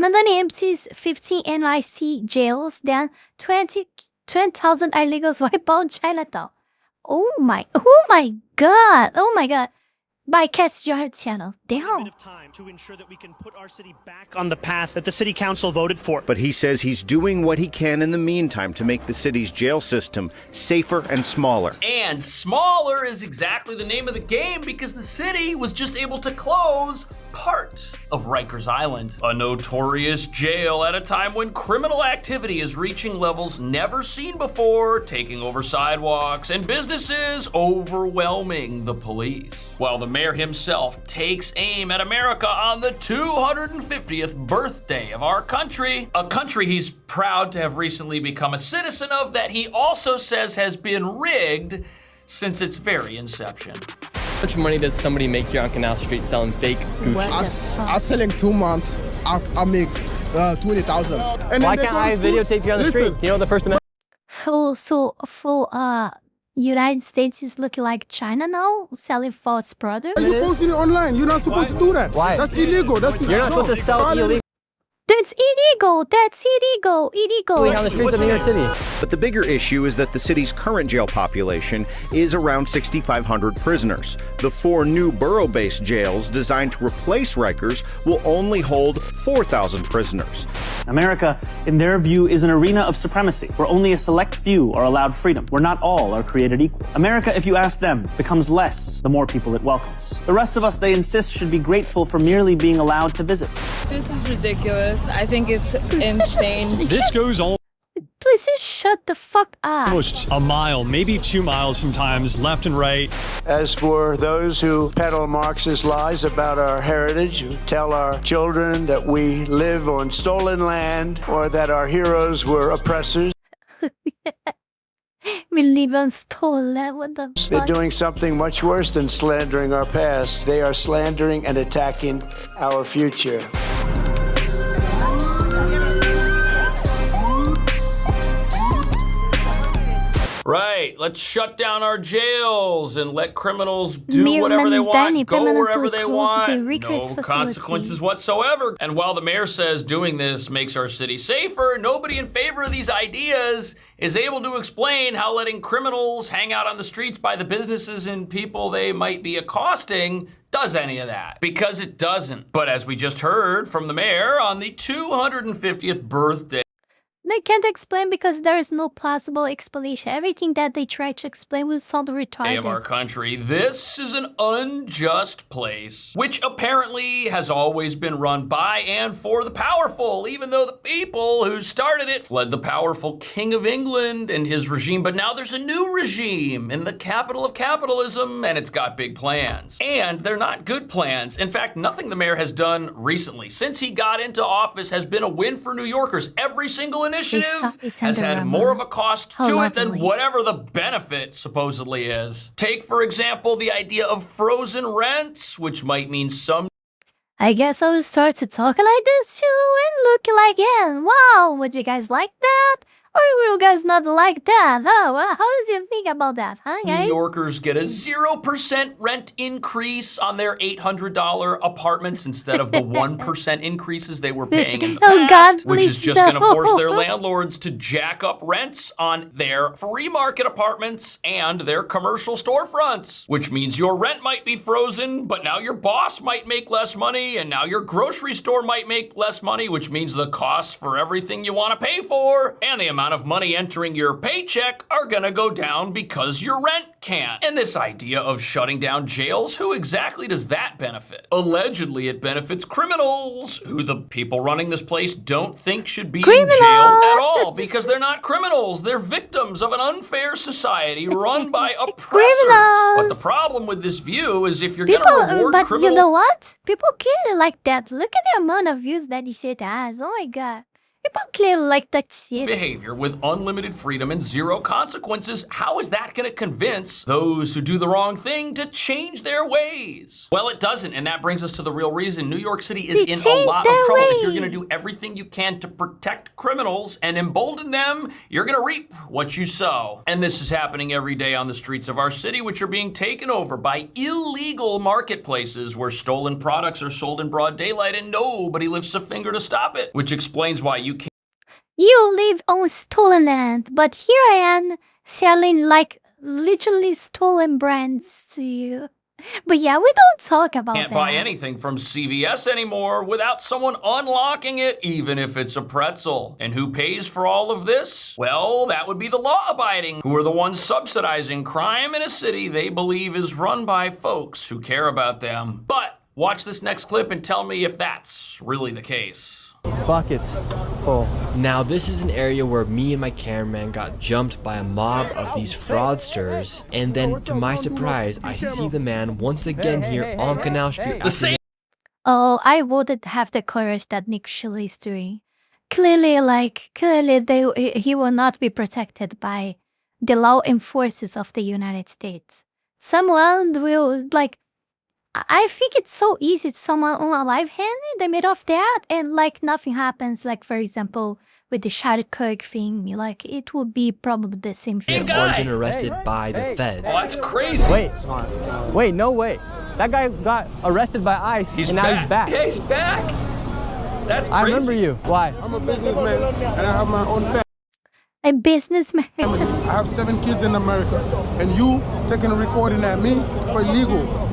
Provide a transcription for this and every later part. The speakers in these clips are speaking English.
Mamdani empties 15 NYC jails, then 20,000 illegals wipe out Chinatown. Oh my god. By Cat's Jar channel. Damn. Of time to ensure that we can put our city back on the path that the city council voted for. But he says he's doing what he can in the meantime to make the city's jail system safer and smaller. And smaller is exactly the name of the game because the city was just able to close part of Rikers Island, a notorious jail at a time when criminal activity is reaching levels never seen before, taking over sidewalks and businesses, overwhelming the police. While the mayor himself takes aim at America on the 250th birthday of our country, a country he's proud to have recently become a citizen of that he also says has been rigged since its very inception. How much money does somebody make here on Canal Street selling fake Gucci? I'm selling 2 months. I make 20,000. Why can't I videotape you on the street? Do you know the First Amendment? United States is looking like China now, selling false products. You're posting it online. You're not supposed to do that. Why? That's illegal. You're not supposed to sell illegal. That's illegal. On the streets of New York City. But the bigger issue is that the city's current jail population is around 6,500 prisoners. The 4 new borough-based jails designed to replace Rikers will only hold 4,000 prisoners. America, in their view, is an arena of supremacy, where only a select few are allowed freedom, where not all are created equal. America, if you ask them, becomes less the more people it welcomes. The rest of us, they insist, should be grateful for merely being allowed to visit. This is ridiculous. I think it's insane. This goes on Please just shut the fuck up. almost a mile, maybe 2 miles sometimes, left and right. As for those who peddle Marxist lies about our heritage, who tell our children that we live on stolen land or that our heroes were oppressors, We live on stolen. What the they're fuck? doing something much worse than slandering our past. They are slandering and attacking our future. Right, let's shut down our jails and let criminals do whatever they want, go wherever they want, no consequences whatsoever. And while the mayor says doing this makes our city safer, nobody in favor of these ideas is able to explain how letting criminals hang out on the streets by the businesses and people they might be accosting does any of that, because it doesn't. But as we just heard from the mayor on the 250th birthday, They can't explain because there is no plausible explanation. Everything that they try to explain will sound retarded. of our country, this is an unjust place, which apparently has always been run by and for the powerful, even though the people who started it fled the powerful King of England and his regime. But now there's a new regime in the capital of capitalism, and it's got big plans. And they're not good plans. In fact, nothing the mayor has done recently since he got into office has been a win for New Yorkers. Every single initiative has had more of a cost to it than whatever the benefit supposedly is. Take, for example, the idea of frozen rents, which might mean some I guess I will start to talk like this too and look like him. Wow, would you guys like that? Or will you guys not like that? Oh, well, how do you think about that, huh, guys? New Yorkers get a 0% rent increase on their $800 apartments instead of the 1% increases they were paying in the past, which is just going to force their landlords to jack up rents on their free market apartments and their commercial storefronts, which means your rent might be frozen, but now your boss might make less money, and now your grocery store might make less money, which means the costs for everything you want to pay for and the amount of money entering your paycheck are gonna go down because your rent can't. And this idea of shutting down jails, who exactly does that benefit? Allegedly, it benefits criminals, who the people running this place don't think should be in jail at all because they're not criminals. They're victims of an unfair society run by oppressors. But the problem with this view is if you're gonna reward criminals... you know what? People kill it like that. Look at the amount of views that this shit has. Oh my god. People clearly like that shit. Behavior with unlimited freedom and zero consequences. How is that going to convince those who do the wrong thing to change their ways? Well, it doesn't, and that brings us to the real reason New York City is in a lot of trouble. If you're going to do everything you can to protect criminals and embolden them, you're going to reap what you sow. And this is happening every day on the streets of our city, which are being taken over by illegal marketplaces where stolen products are sold in broad daylight and nobody lifts a finger to stop it, which explains why you can't. You live on stolen land, but here I am selling like literally stolen brands to you. But yeah, we don't talk about that. Can't buy anything from CVS anymore without someone unlocking it, even if it's a pretzel. And who pays for all of this? Well, that would be the law-abiding, who are the ones subsidizing crime in a city they believe is run by folks who care about them. But watch this next clip and tell me if that's really the case. Buckets full. Now this is an area where me and my cameraman got jumped by a mob of these fraudsters, and then to my surprise I see the man once again here on Canal Street. Oh, I wouldn't have the courage that Nick Shelley is doing. Clearly he will not be protected by the law enforcers of the United States. Someone will I think it's so easy to someone on a live hand in the middle of that and nothing happens. Like for example, with the Charlie Kirk thing, it would be probably the same thing. Or been arrested by the feds. Oh, that's crazy. Wait, no way. That guy got arrested by ICE and now he's back. Yeah, he's back. That's crazy. I remember you. Why? I'm a businessman and I have my own family. A businessman. I have 7 kids in America, and you taking a recording at me for illegal.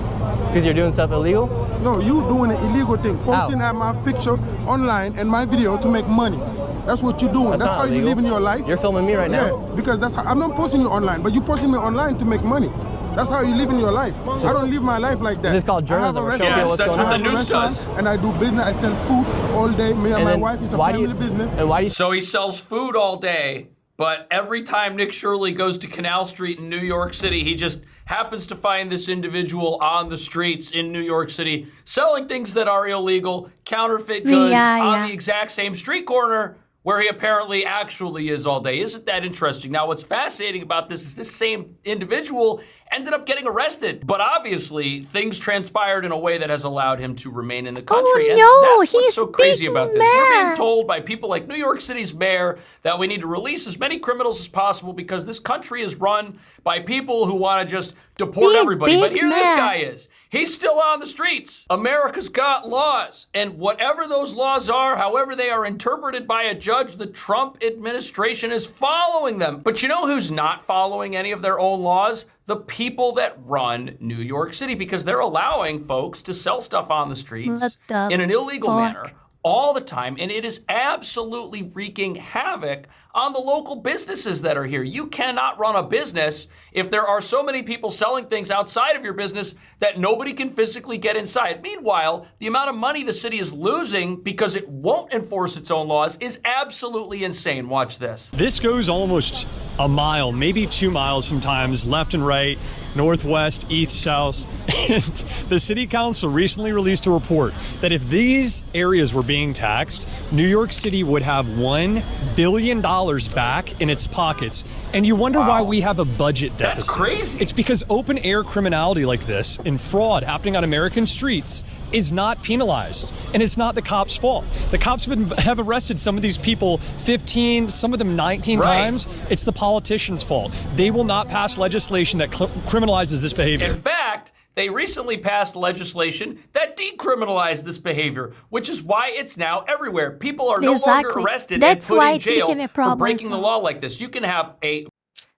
Because you're doing stuff illegal? No, you doing an illegal thing. Posting at my picture online and my video to make money. That's what you're doing. That's how you live in your life. You're filming me right now. Yes, because that's how, I'm not posting you online, but you posting me online to make money. That's how you live in your life. I don't live my life like that. This is called journalism. Yes, that's what the news does. And I do business. I sell food all day. Me and my wife is a family business. And why do you? So he sells food all day, but every time Nick Shirley goes to Canal Street in New York City, he just happens to find this individual on the streets in New York City selling things that are illegal, counterfeit goods on the exact same street corner where he apparently actually is all day. Isn't that interesting? Now, what's fascinating about this is this same individual ended up getting arrested. But obviously, things transpired in a way that has allowed him to remain in the country. And that's what's so crazy about this. We're being told by people like New York City's mayor that we need to release as many criminals as possible because this country is run by people who want to just deport everybody. But here this guy is. He's still on the streets. America's got laws. And whatever those laws are, however they are interpreted by a judge, the Trump administration is following them. But you know who's not following any of their own laws? The people that run New York City, because they're allowing folks to sell stuff on the streets in an illegal manner all the time, and it is absolutely wreaking havoc on the local businesses that are here. You cannot run a business if there are so many people selling things outside of your business that nobody can physically get inside. Meanwhile, the amount of money the city is losing because it won't enforce its own laws is absolutely insane. Watch this. This goes almost a mile, maybe 2 miles sometimes, left and right, northwest, east, south. And the city council recently released a report that if these areas were being taxed, New York City would have $1 billion back in its pockets. And you wonder why we have a budget deficit. That's crazy. It's because open air criminality like this and fraud happening on American streets is not penalized. And it's not the cops' fault. The cops have arrested some of these people 15, some of them 19 times. It's the politicians' fault. They will not pass legislation that criminalizes this behavior. In fact, they recently passed legislation that decriminalized this behavior, which is why it's now everywhere. People are no longer arrested and put in jail for breaking the law like this. You can have a...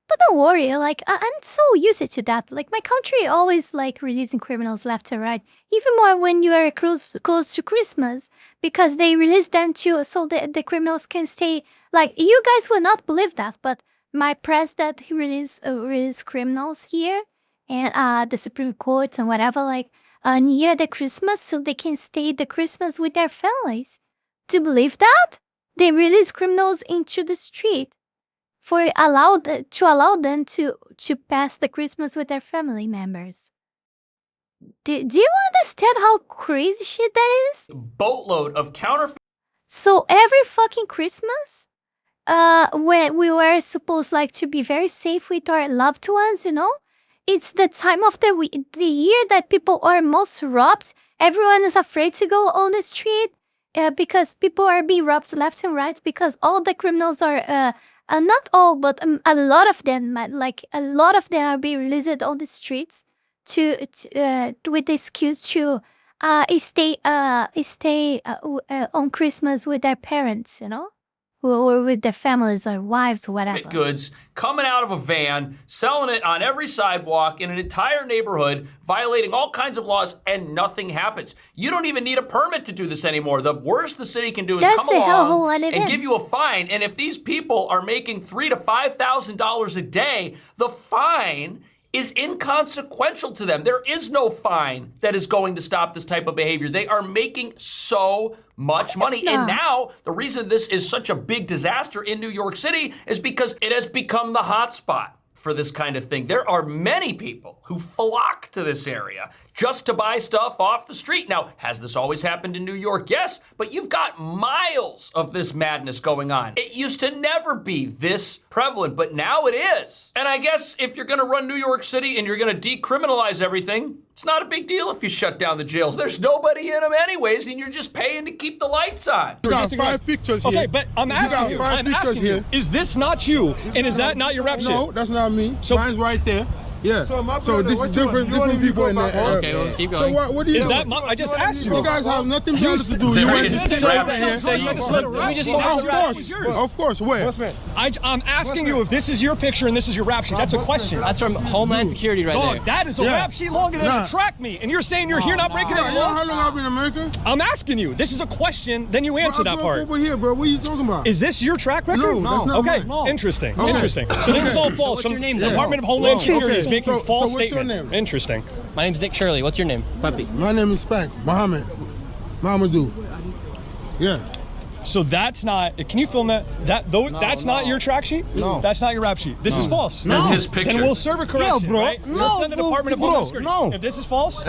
But don't worry, I'm so used to that. My country always releasing criminals left and right. Even more when you are close to Christmas, because they release them too, so the criminals can stay. You guys will not believe that, but my president, he release criminals here, and the Supreme Court and whatever, near the Christmas, so they can stay the Christmas with their families. Do you believe that? They release criminals into the street to allow them to pass the Christmas with their family members. Do you understand how crazy shit that is? Boatload of counterfeit So every fucking Christmas, when we were supposed like to be very safe with our loved ones, you know, it's the time of the year that people are most robbed. Everyone is afraid to go on the street because people are being robbed left and right because all the criminals are, not all, but a lot of them, like a lot of them are being released on the streets with the excuse to stay on Christmas with their parents, you know, or with their families or wives or whatever. Goods coming out of a van, selling it on every sidewalk in an entire neighborhood, violating all kinds of laws, and nothing happens. You don't even need a permit to do this anymore. The worst the city can do is come along and give you a fine. And if these people are making $3,000 to $5,000 a day, the fine is inconsequential to them. There is no fine that is going to stop this type of behavior. They are making so much money. And now the reason this is such a big disaster in New York City is because it has become the hot spot for this kind of thing. There are many people who flock to this area just to buy stuff off the street. Now, has this always happened in New York? Yes, but you've got miles of this madness going on. It used to never be this prevalent, but now it is. And I guess if you're gonna run New York City and you're gonna decriminalize everything, it's not a big deal if you shut down the jails. There's nobody in them anyways, and you're just paying to keep the lights on. You got 5 pictures here. Okay, but I'm asking you, I'm asking you, is this not you? And is that not your rap shit? No, that's not me. So mine's right there. Yeah. So this is different people in there. Okay, well, keep So going. what do you is know? that I just asked you. You guys have nothing better to do. You went to sit over here. So you just let me just Of course. Where? I'm asking you if this is your picture and this is your rap sheet. That's a question. That's from Homeland Security right Dog, there. that is a rap sheet long enough to track me. And you're saying you're here not breaking any laws? How long I've been in America? I'm asking you. This is a question, then you answer that part. Over here, bro. What are you talking about? Is this your track record? No, that's not Okay, mine. interesting, Okay. interesting. So this is all false. What's your name, The then? Department of Homeland Security is making So false what's your statements. name? Interesting. My name's Nick Shirley. What's your name? Puppy. My name is Spike Mohammed. Mamadou. Yeah. So that's not. Can you film that? That's not your track sheet. No. That's not your rap sheet. This is false. That's his picture. Then we'll serve a correction. bro. Right? We'll send the Department of Homeland Security. If this is false.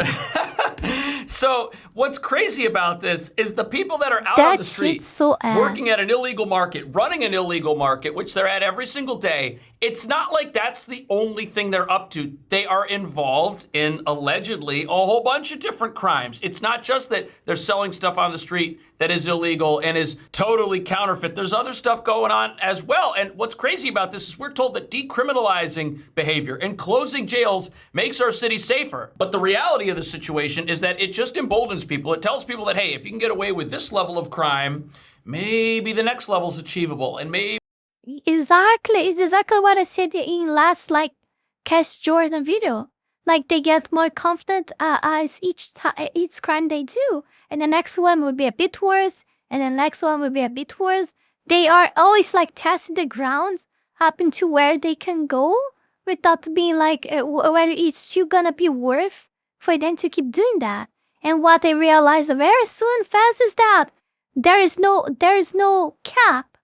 So what's crazy about this is the people that are out That on the street shit's so ass. working at an illegal market, running an illegal market, which they're at every single day. It's not like that's the only thing they're up to. They are involved in allegedly a whole bunch of different crimes. It's not just that they're selling stuff on the street that is illegal and is totally counterfeit. There's other stuff going on as well. And what's crazy about this is we're told that decriminalizing behavior and closing jails makes our city safer. But the reality of the situation is that it just emboldens people. It tells people that, hey, if you can get away with this level of crime, maybe the next level is achievable. And maybe Exactly. It's exactly what I said in last Cash Jordan video. Like they get more confident as each crime they do, and the next one will be a bit worse, and the next one will be a bit worse. They are always testing the ground up into where they can go without being whether it's still gonna be worth for them to keep doing that. And what they realize very soon fast is that there is no cap.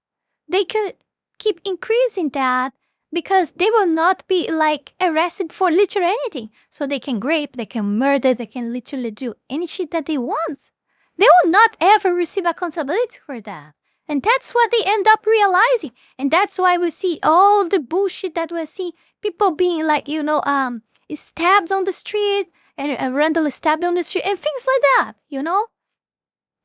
They could keep increasing that because they will not be arrested for literally anything. So they can rape, they can murder, they can literally do any shit that they want. They will not ever receive accountability for that. And that's what they end up realizing. And that's why we see all the bullshit that we see. People being stabbed on the street and randomly stabbed on the street and things like that,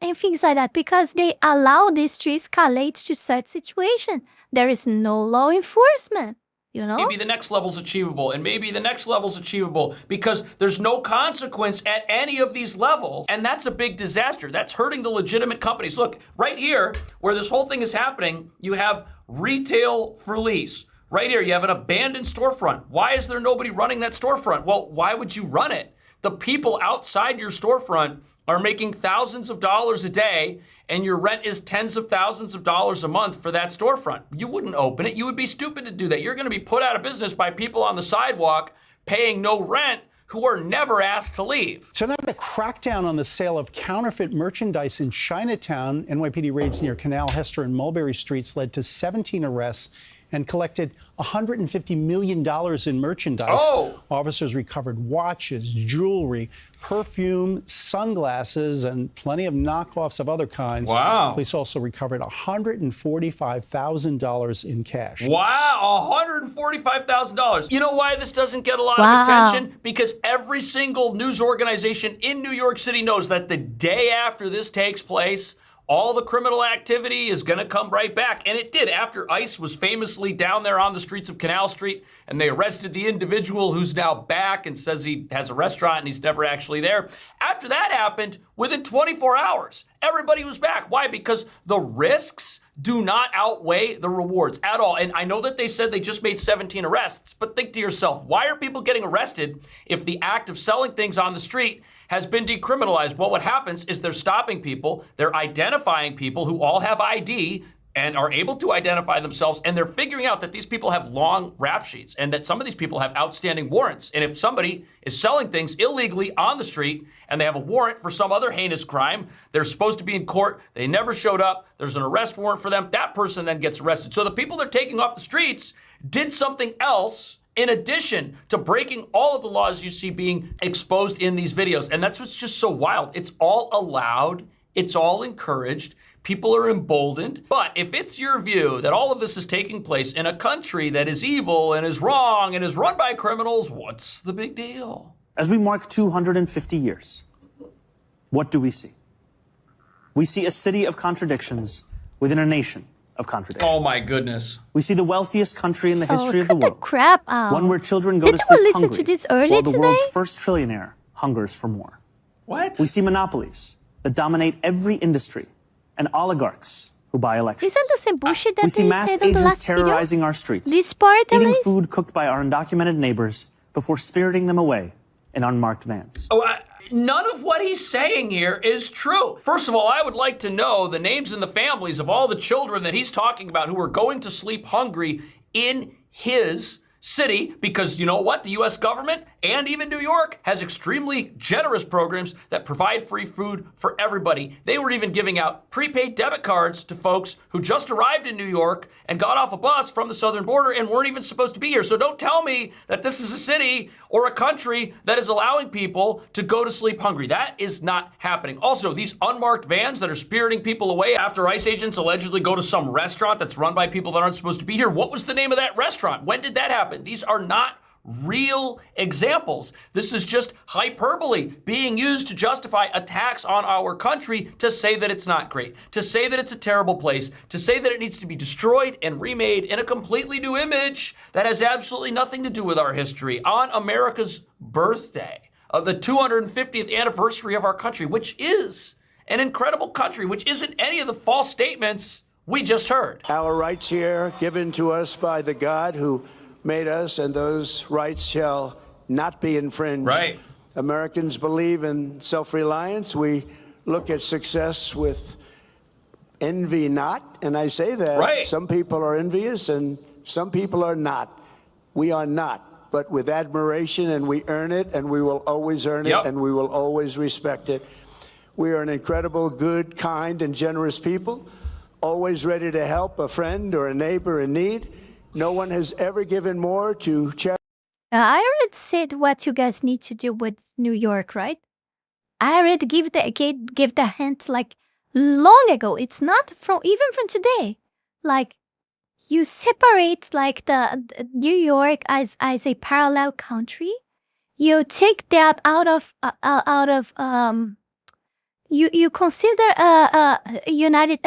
And things like that because they allow this to escalate to such situation. There is no law enforcement, maybe the next level's achievable, and maybe the next level's achievable because there's no consequence at any of these levels, and that's a big disaster. That's hurting the legitimate companies. Look, right here, where this whole thing is happening, you have retail for lease. Right here, you have an abandoned storefront. Why is there nobody running that storefront? Well, why would you run it? The people outside your storefront are making thousands of dollars a day, and your rent is tens of thousands of dollars a month for that storefront. You wouldn't open it. You would be stupid to do that. You're going to be put out of business by people on the sidewalk paying no rent who are never asked to leave. Tonight, a crackdown on the sale of counterfeit merchandise in Chinatown. NYPD raids near Canal, Hester, and Mulberry Streets led to 17 arrests and collected $150 million in merchandise. Oh. Officers recovered watches, jewelry, perfume, sunglasses, and plenty of knockoffs of other kinds. Wow. Police also recovered $145,000 in cash. Wow, $145,000. You know why this doesn't get a lot Wow. of attention? Because every single news organization in New York City knows that the day after this takes place, all the criminal activity is going to come right back. And it did after ICE was famously down there on the streets of Canal Street and they arrested the individual who's now back and says he has a restaurant and he's never actually there. After that happened, within 24 hours, everybody was back. Why? Because the risks do not outweigh the rewards at all. And I know that they said they just made 17 arrests, but think to yourself, why are people getting arrested if the act of selling things on the street has been decriminalized? Well, what happens is they're stopping people, they're identifying people who all have ID and are able to identify themselves, and they're figuring out that these people have long rap sheets and that some of these people have outstanding warrants. And if somebody is selling things illegally on the street and they have a warrant for some other heinous crime, they're supposed to be in court, they never showed up, there's an arrest warrant for them, that person then gets arrested. So the people they're taking off the streets did something else in addition to breaking all of the laws you see being exposed in these videos. And that's what's just so wild. It's all allowed. It's all encouraged. People are emboldened. But if it's your view that all of this is taking place in a country that is evil and is wrong and is run by criminals, what's the big deal? As we mark 250 years, what do we see? We see a city of contradictions within a nation of contradictions. Oh my goodness. We see the wealthiest country in the history of the cut the world. crap out. One where children go to Didn't sleep we listen hungry, to this early while the today? world's first trillionaire hungers for more. What? We see monopolies that dominate every industry and oligarchs who buy elections. Isn't the same bullshit that We see they mass said on the agents last video? terrorizing our streets, This part, at eating least? food cooked by our undocumented neighbors before spiriting them away in unmarked vans. None of what he's saying here is true. First of all, I would like to know the names and the families of all the children that he's talking about who are going to sleep hungry in his city, because you know what? The U.S. government and even New York has extremely generous programs that provide free food for everybody. They were even giving out prepaid debit cards to folks who just arrived in New York and got off a bus from the southern border and weren't even supposed to be here. So don't tell me that this is a city or a country that is allowing people to go to sleep hungry. That is not happening. Also, these unmarked vans that are spiriting people away after ICE agents allegedly go to some restaurant that's run by people that aren't supposed to be here. What was the name of that restaurant? When did that happen? These are not real examples. This is just hyperbole being used to justify attacks on our country, to say that it's not great, to say that it's a terrible place, to say that it needs to be destroyed and remade in a completely new image that has absolutely nothing to do with our history on America's birthday of the 250th anniversary of our country, which is an incredible country, which isn't any of the false statements we just heard. Our rights here given to us by the God who made us, and those rights shall not be infringed. Right. Americans believe in self-reliance. We look at success with envy not, and I say that. Right. Some people are envious and some people are not. We are not, but with admiration, and we earn it, and we will always earn it, and we will always respect it. We are an incredible, good, kind, and generous people, always ready to help a friend or a neighbor in need. No one has ever given more to charity. I already said what you guys need to do with New York, right? I already give the hint like long ago. It's not from even from today. Like you separate like the New York as a parallel country. You take that out of you consider United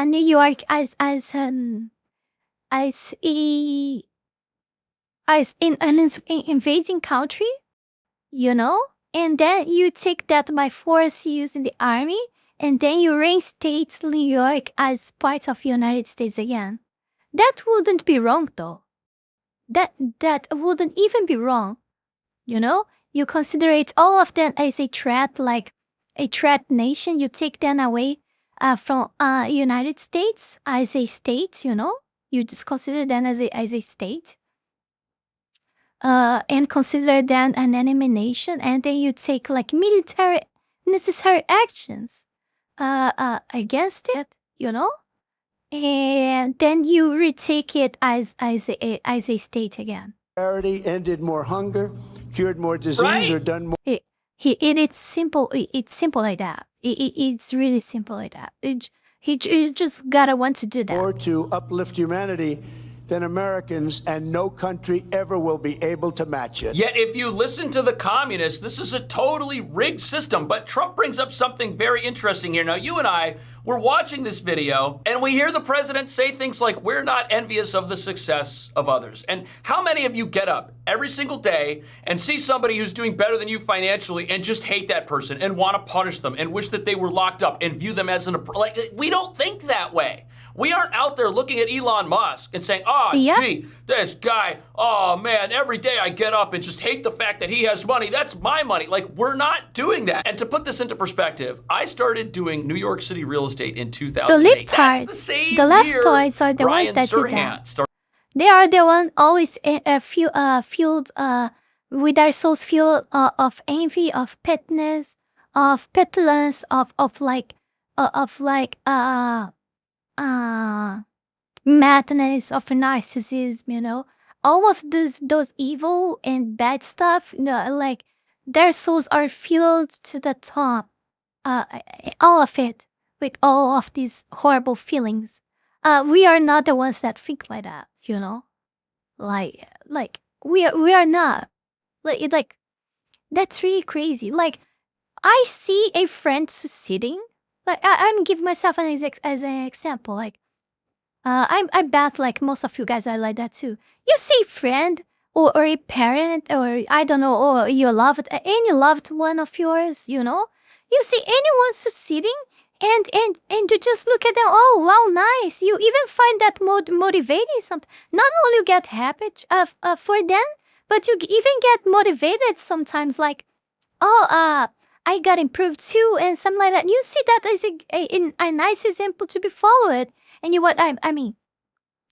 New York as an invading country, you know, and then you take that by force using the army, and then you reinstate New York as part of United States again. That wouldn't be wrong, though. That wouldn't even be wrong, you know. You consider it all of them as a threat, like a threat nation. You take them away from United States as a state, you know. You just consider them as a state, and consider them an enemy nation, and then you take like necessary actions against it, you know, and then you retake it as a state again. Ended more hunger, cured more disease, or done more. It's simple. It's simple like that. It's really simple like that. He just gotta want to do that. More to uplift humanity than Americans, and no country ever will be able to match it. Yet if you listen to the communists, this is a totally rigged system. But Trump brings up something very interesting here. Now, you and I were watching this video, and we hear the president say things like, we're not envious of the success of others. And how many of you get up every single day and see somebody who's doing better than you financially and just hate that person and want to punish them and wish that they were locked up and view them as like, we don't think that way. We aren't out there looking at Elon Musk and saying, gee, this guy, oh man, every day I get up and just hate the fact that he has money. That's my money. Like, we're not doing that. And to put this into perspective, I started doing New York City real estate in 2008. That's the same year leftoids are the Brian ones that do Serhant that. started. They are the one always filled with their souls filled of envy, of pettiness, of petulance, of madness, of narcissism, you know, all of those evil and bad stuff, you know, like their souls are filled to the top, all of it, with all of these horrible feelings. We are not the ones that think like that, you know, like we are not, like that's really crazy. Like, I see a friend succeeding. Like, I'm giving myself as an example. Like, I bet like most of you guys are like that too. You see a friend or a parent, or I don't know, or any loved one of yours, you know, you see anyone succeeding, and you just look at them. Oh wow, nice. You even find that motivating something. Not only you get happy for them, but you even get motivated sometimes. Like, I got improved too, and something like that. You see that as a nice example to be followed. And I mean,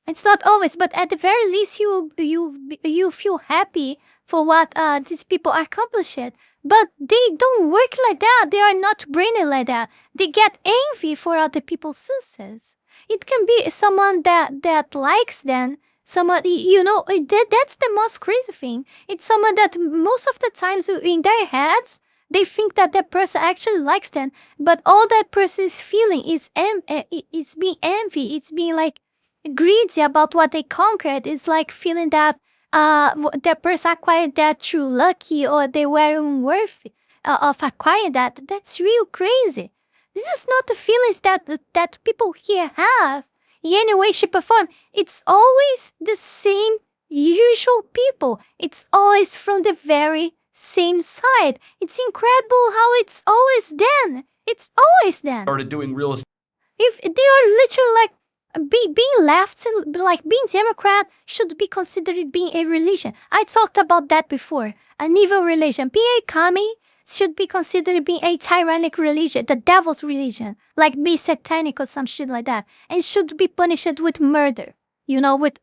it's not always, but at the very least, you feel happy for what these people accomplished. But they don't work like that. They are not brainy like that. They get envy for other people's success. It can be someone that likes them. Somebody, you know, that's the most crazy thing. It's someone that most of the times in their heads, they think that that person actually likes them, but all that person is feeling is it's being envy. It's being like greedy about what they conquered. It's like feeling that that person acquired that through lucky, or they were unworthy of acquiring that. That's real crazy. This is not the feelings that people here have in any way, shape, or form. It's always the same usual people. It's always from the very same side. It's incredible how it's always them. It's always them. Started doing real estate. If they are literally like being left, like being Democrat should be considered being a religion. I talked about that before. An evil religion. Being a commie should be considered being a tyrannic religion, the devil's religion, like be satanic or some shit like that, and should be punished with murder. You know, with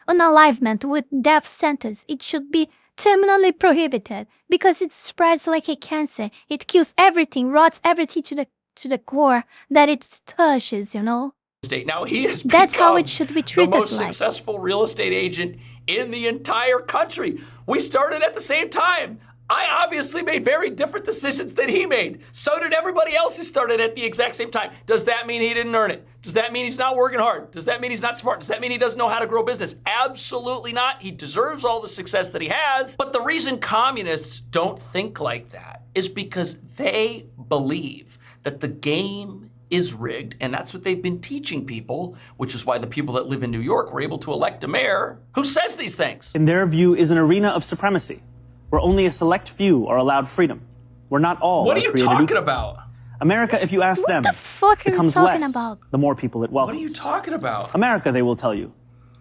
unalivement, with death sentence. It should be terminally prohibited because it spreads like a cancer. It kills everything, rots everything to the core that it touches, you know. Now he is that's how it should be treated. The most successful real estate agent in the entire country. We started at the same time. I obviously made very different decisions than he made. So did everybody else who started at the exact same time. Does that mean he didn't earn it? Does that mean he's not working hard? Does that mean he's not smart? Does that mean he doesn't know how to grow a business? Absolutely not. He deserves all the success that he has. But the reason communists don't think like that is because they believe that the game is rigged, and that's what they've been teaching people, which is why the people that live in New York were able to elect a mayor who says these things. In their view, is an arena of supremacy, where only a select few are allowed freedom. We're not all. What are you talking about? America, if you ask them, what the fuck are becomes you talking less about? the more people it welcomes. What are you talking about? America, they will tell you,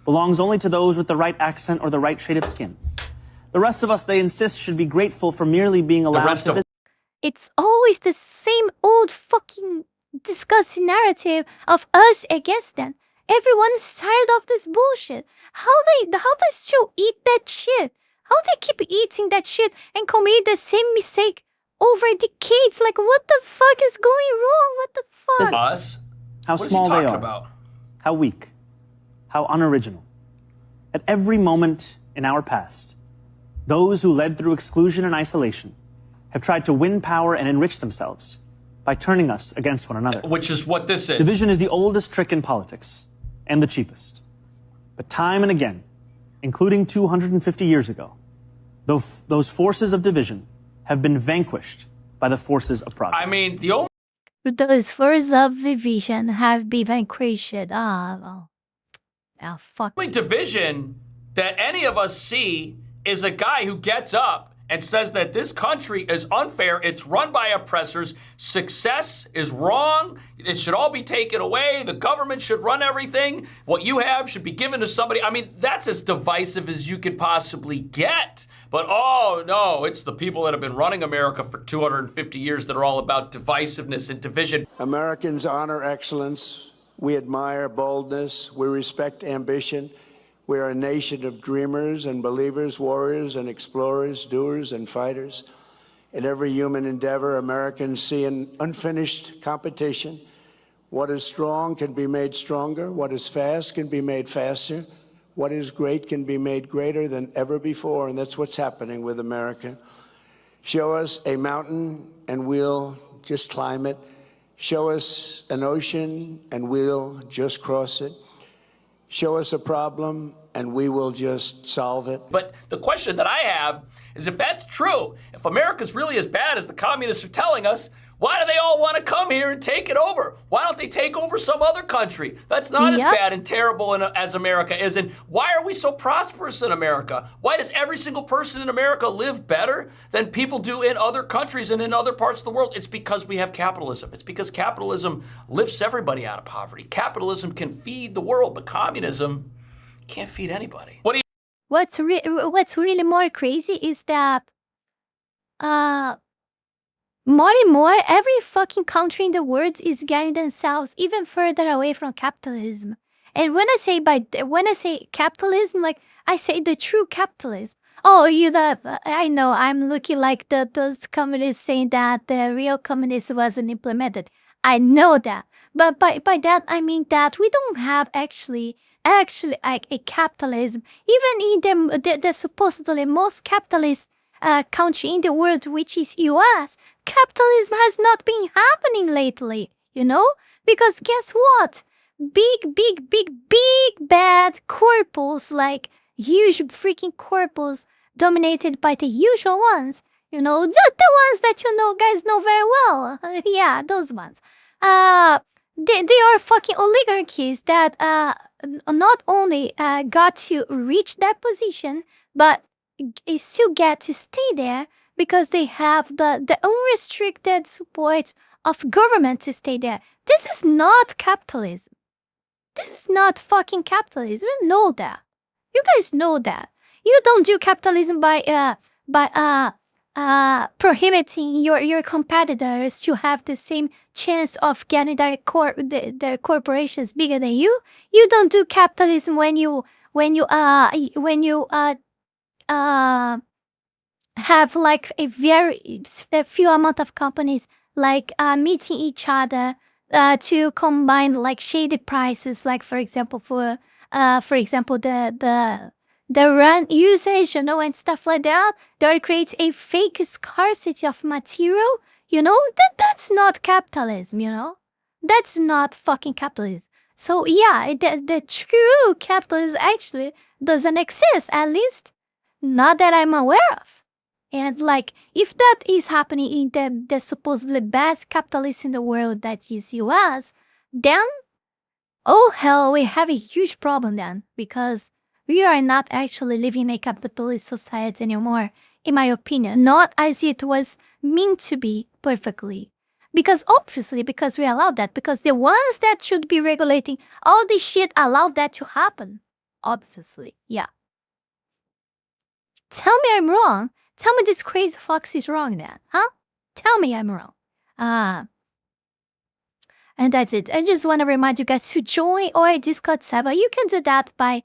belongs only to those with the right accent or the right shade of skin. The rest of us, they insist, should be grateful for merely being allowed to visit. It's always the same old fucking disgusting narrative of us against them. Everyone is tired of this bullshit. How they still eat that shit? How they keep eating that shit and commit the same mistake over decades? Like, what the fuck is going wrong? What the fuck? Us? How what small is he talking they are. about? how weak, how unoriginal. At every moment in our past, those who led through exclusion and isolation have tried to win power and enrich themselves by turning us against one another. Which is what this is. Division is the oldest trick in politics and the cheapest. But time and again, including 250 years ago, those forces of division have been vanquished by the forces of progress. I mean, the only Those forces of division have been vanquished. Fuck. only division that any of us see is a guy who gets up and says that this country is unfair, it's run by oppressors, success is wrong, it should all be taken away, the government should run everything, what you have should be given to somebody. I mean, that's as divisive as you could possibly get. But oh no, it's the people that have been running America for 250 years that are all about divisiveness and division. Americans honor excellence. We admire boldness. We respect ambition. We are a nation of dreamers and believers, warriors and explorers, doers and fighters. In every human endeavor, Americans see an unfinished competition. What is strong can be made stronger. What is fast can be made faster. What is great can be made greater than ever before, and that's what's happening with America. Show us a mountain, and we'll just climb it. Show us an ocean, and we'll just cross it. Show us a problem, and we will just solve it. But the question that I have is, if that's true, if America's really as bad as the communists are telling us, why do they all want to come here and take it over? Why don't they take over some other country that's not as bad and terrible as America is? And why are we so prosperous in America? Why does every single person in America live better than people do in other countries and in other parts of the world? It's because we have capitalism. It's because capitalism lifts everybody out of poverty. Capitalism can feed the world, but communism can't feed anybody. What do you? What's really more crazy is that more and more, every fucking country in the world is getting themselves even further away from capitalism. And when I say capitalism, like I say the true capitalism. Oh, I know I'm looking like those communists saying that the real communism wasn't implemented. I know that, but by that I mean that we don't have actually like a capitalism. Even in the supposedly most capitalist country in the world, which is US, capitalism has not been happening lately, because guess what? Big bad corpos, like huge freaking corpos dominated by the usual ones, the ones that guys know very well. Yeah, those ones. They are fucking oligarchies that not only got to reach that position, but still get to stay there because they have the unrestricted support of government to stay there. This is not capitalism. This is not fucking capitalism. You know that. You guys know that. You don't do capitalism by prohibiting your competitors to have the same chance of getting their corporations bigger than you. You don't do capitalism when you have like a few amount of companies like meeting each other to combine like shady prices, like for example the run usage, and stuff like that. That creates a fake scarcity of material. That's not capitalism. That's not fucking capitalism. So yeah, the true capitalism actually doesn't exist, at least not that I'm aware of. And like, if that is happening in the supposedly best capitalist in the world, that is US, then, oh hell, we have a huge problem then, because we are not actually living in a capitalist society anymore, in my opinion. Not as it was meant to be perfectly. Because we allow that, because the ones that should be regulating all this shit allow that to happen. Obviously, yeah. Tell me I'm wrong. Tell me this crazy fox is wrong then, huh? Tell me I'm wrong. And that's it. I just want to remind you guys to join our Discord server. You can do that by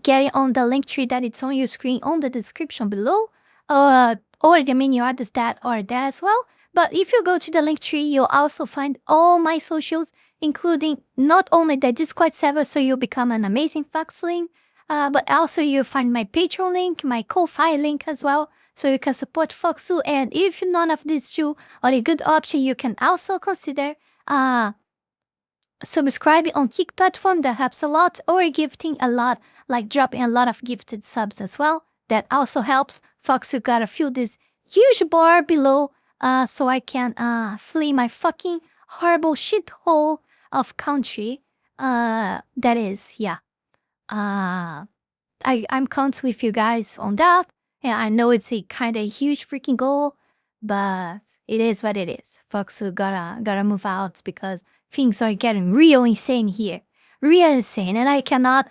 getting on the link tree that it's on your screen on the description below. Or the menu items that are there as well. But if you go to the link tree, you'll also find all my socials. including not only the Discord server so you become an amazing Foxling, but also you find my Patreon link, my Ko-Fi link as well, so you can support Foxu. And if none of these two are a good option, you can also consider subscribing on Kick platform. That helps a lot, or gifting a lot, like dropping a lot of gifted subs as well. That also helps. Foxu gotta fill this huge bar below so I can flee my fucking horrible shithole of country. That is, yeah. I'm counting with you guys on that. And I know it's a kind of huge freaking goal, but it is what it is. Foxu gotta move out because things are getting real insane here. Real insane. And I can't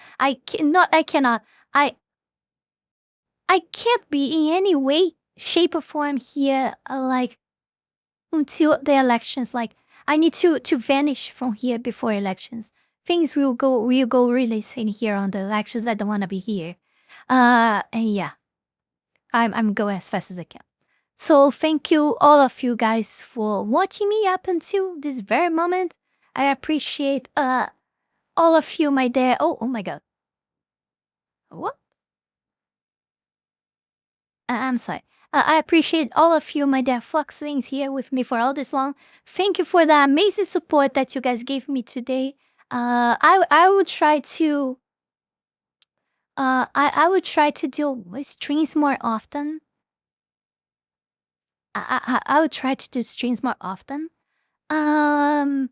be in any way, shape or form here, like, until the elections. Like, I need to vanish from here before elections. Things will go really insane here on the elections. I don't want to be here. And yeah, I'm going as fast as I can. So thank you, all of you guys, for watching me up until this very moment. I appreciate all of you, my dear. Oh my god. What? I'm sorry. I appreciate all of you, my dear Foxlings, here with me for all this long. Thank you for the amazing support that you guys gave me today. I will try to I will try to do streams more often. I will try to do streams more often. I'm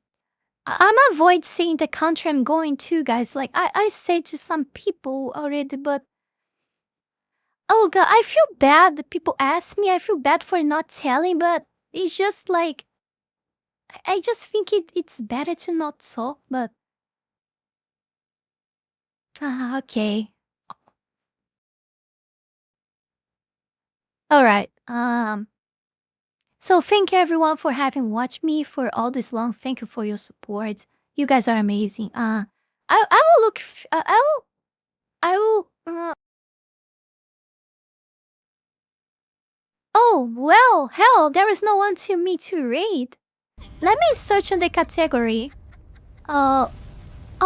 avoid saying the country I'm going to, guys. Like I said to some people already, but oh god, I feel bad that people ask me. I feel bad for not telling, but it's just like I just think it's better to not talk, but okay. Alright. So thank you everyone for having watched me for all this long. Thank you for your support. You guys are amazing. I will look I will Oh, well, hell, there is no one to me to raid. Let me search on the category. Oh,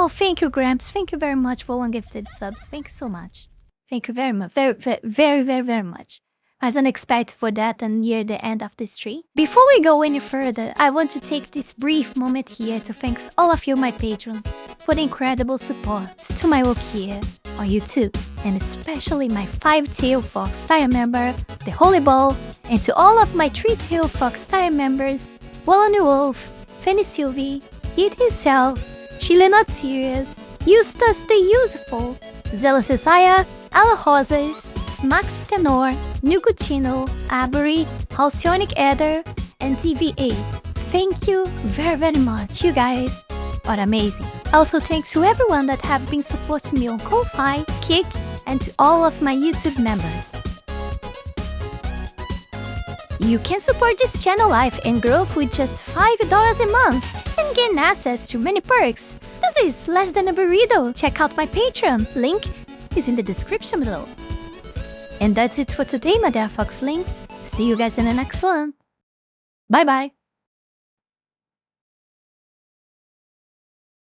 thank you, Gramps. Thank you very much for 1 gifted subs. Thank you so much. Thank you very much. Very much. I wasn't expecting for that and near the end of this stream. Before we go any further, I want to take this brief moment here to thank all of you, my patrons, for the incredible support to my work here on YouTube, and especially my 5-tail Fox Tire member, the Holy Ball, and to all of my 3-tail Fox Tire members, Wallany Wolf, Fanny Sylvie, Heat Himself, Chile Not Serious, Eustace the Useful, Zealous Isaiah, Ala Rosas, Max Tenor, Nugutino, Avery, Halcyonic Eder, and TV8. Thank you very much. You guys are amazing. Also thanks to everyone that have been supporting me on Ko-Fi, Kick, and to all of my YouTube members. You can support this channel life and growth with just $5 a month and gain access to many perks. This is less than a burrito. Check out my Patreon. Link is in the description below. And that's it for today, my dear Foxlings. See you guys in the next one. Bye bye.